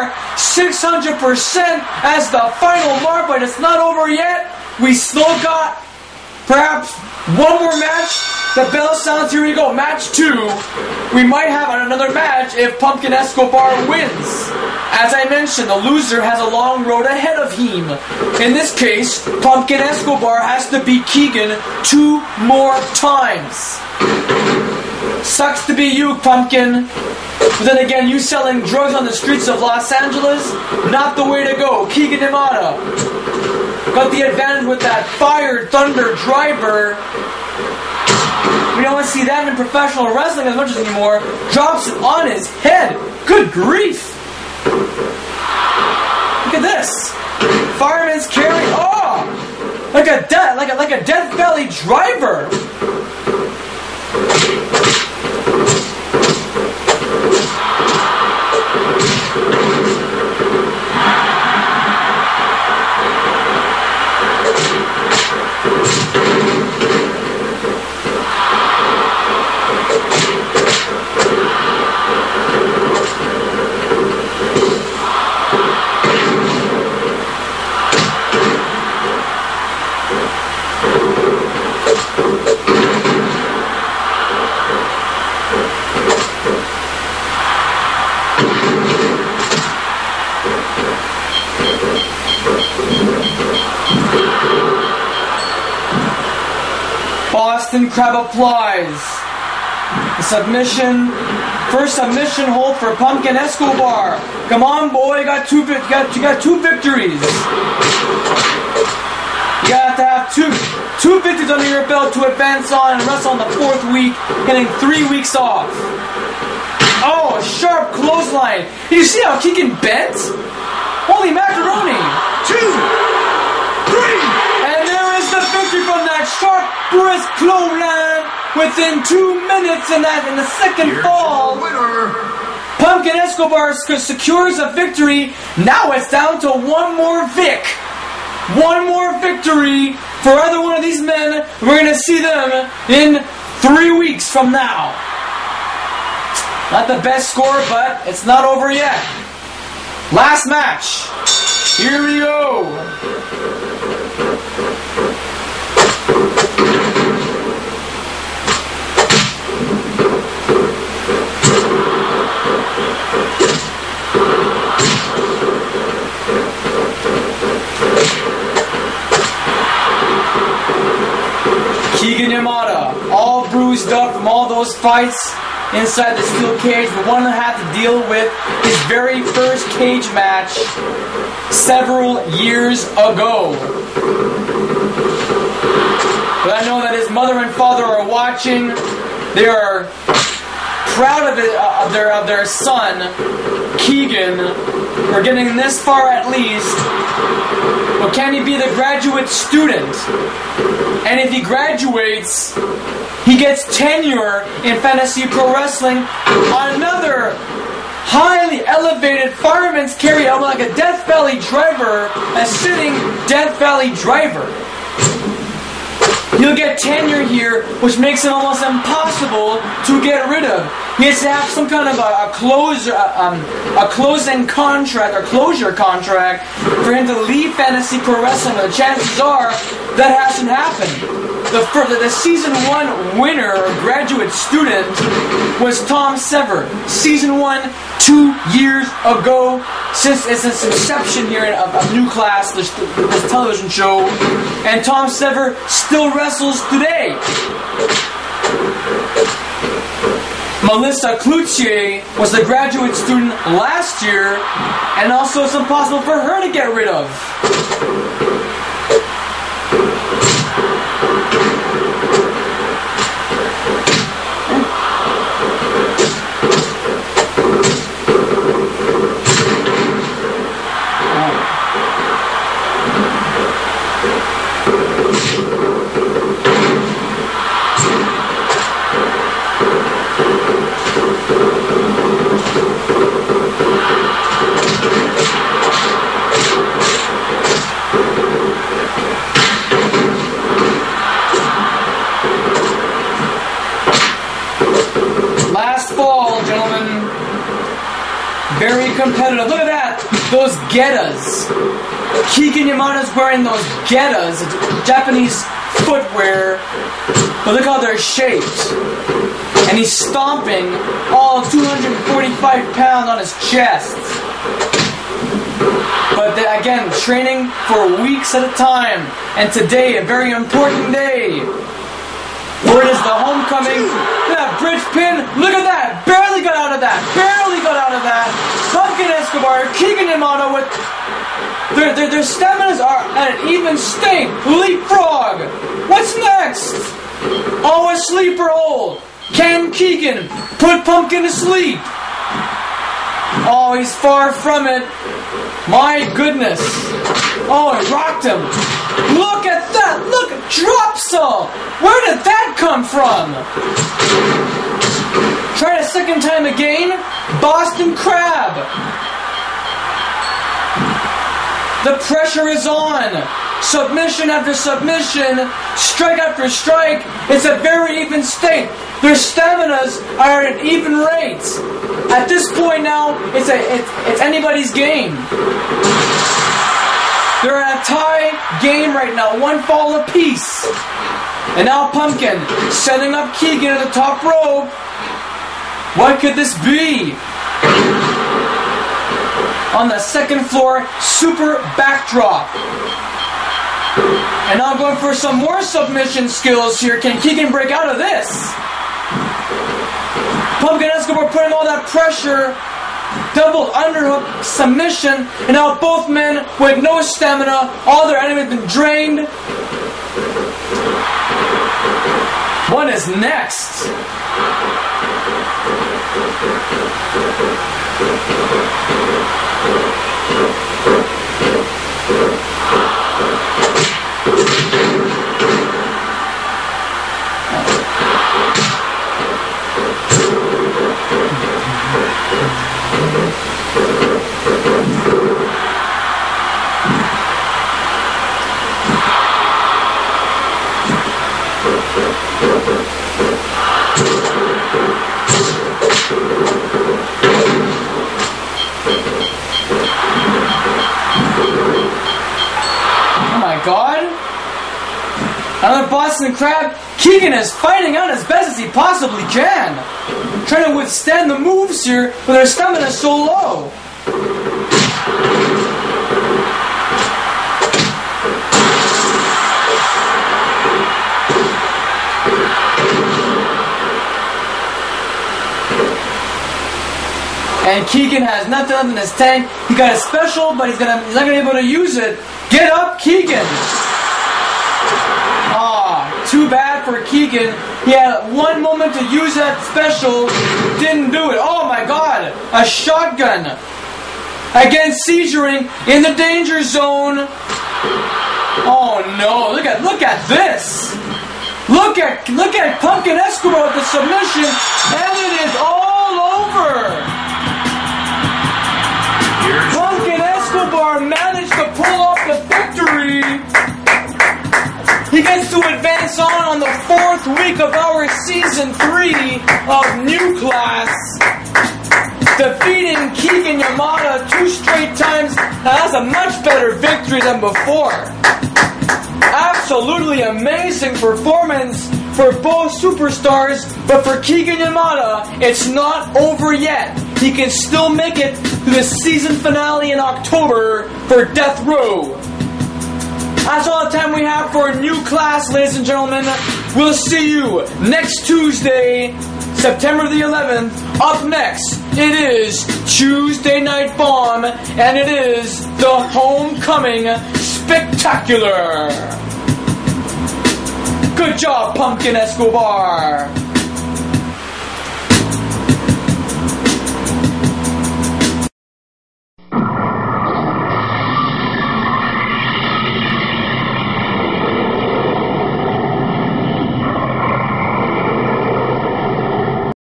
Escobar 600% as the final mark, but it's not over yet. We still got perhaps one more match. The bell sounds, here we go, match 2. We might have another match if Pumpkin Escobar wins. As I mentioned, the loser has a long road ahead of him. In this case, Pumpkin Escobar has to beat Keegan 2 more times. Sucks to be you, Pumpkin. But then again, you selling drugs on the streets of Los Angeles, not the way to go. Keegan Imada got the advantage with that Fire Thunder driver. We don't see that in professional wrestling as much as anymore. Drops it on his head. Good grief. Look at this. Fireman's carry. Oh! Like a Death Valley driver. Boston Crab applies. The submission, first submission hold for Pumpkin Escobar. Come on, boy, you got two victories. You have to have two victories under your belt to advance on and wrestle on the 4th week, getting 3 weeks off. Oh, a sharp clothesline. Did you see how Keegan bent? Holy macaroni! 2, 3. And there is the victory from that sharp, brisk clothesline within 2 minutes in the second fall. Winner. Pumpkin Escobar secures a victory. Now it's down to one more Vic. One more victory for either one of these men. We're going to see them in 3 weeks from now. Not the best score, but it's not over yet. Last match. Here we go. Keegan Yamada, all bruised up from all those fights inside the steel cage, but one had to deal with his very first cage match several years ago. But I know that his mother and father are watching. They are proud of their son, Keegan, for getting this far at least. But can he be the graduate student? And if he graduates, he gets tenure in fantasy pro wrestling. Another highly elevated fireman's carry out like a Death Valley driver, a sitting Death Valley driver. He'll get tenure here, which makes it almost impossible to get rid of. He has to have some kind of a closing contract or closure contract for him to leave fantasy pro wrestling. But the chances are that hasn't happened. The season 1 winner or graduate student was Tom Sever. Season 1, 2 years ago, since its inception here of New Class, this television show, and Tom Sever still wrestles today. Melissa Cloutier was the graduate student last year, and also it's impossible for her to get rid of. competitive. Look at that. Those getas. Keegan Yamada's wearing those getas. It's Japanese footwear. But look how they're shaped. And he's stomping all 245 pounds on his chest. But again, training for weeks at a time. And today, a very important day. Where it is the homecoming. Look at that bridge pin. Look at that. Barely got out of that. Barely got out of that. Pumpkin Escobar, Keegan Yamada with... Their staminas are at an even state. Leapfrog. What's next? Oh, a sleeper hold. Can Keegan put Pumpkin to sleep? Oh, he's far from it. My goodness. Oh, he rocked him. Look at that. Look, drop saw. Where did that come from? Try it a second time again. Boston Crab. The pressure is on. Submission after submission. Strike after strike. It's a very even state. Their staminas are at an even rate. At this point now, it's anybody's game. They're in a tie game right now, one fall apiece. And now Pumpkin setting up Keegan at the top rope. What could this be? On the second floor, super backdrop. And now I'm going for some more submission skills here. Can Keegan break out of this? Pumpkin Escobar putting all that pressure. Double underhook submission. And now both men with no stamina. All their enemies have been drained. What is next? God. Another Boston Crab. Keegan is fighting out as best as he possibly can. Trying to withstand the moves here, but their stamina is so low. And Keegan has nothing left in his tank. He got a special, but he's not gonna be able to use it. Get up, Keegan! Too bad for Keegan. He had one moment to use that special, didn't do it. Oh my God! A shotgun! Again, seizuring in the danger zone. Oh no! Look at this! Look at Pumpkin Escobar with the submission, and it is all over. Pumpkin Escobar managed to pull off the victory. He gets to advance on the 4th week of our Season 3 of New Class. Defeating Keegan Yamada 2 straight times. Now that's a much better victory than before. Absolutely amazing performance for both superstars, but for Keegan Yamada, it's not over yet. He can still make it to the season finale in October for Death Row. That's all the time we have for a New Class, ladies and gentlemen. We'll see you next Tuesday, September the 11th. Up next, it is Tuesday Night Bomb, and it is the Homecoming Spectacular. Good job, Pumpkin Escobar.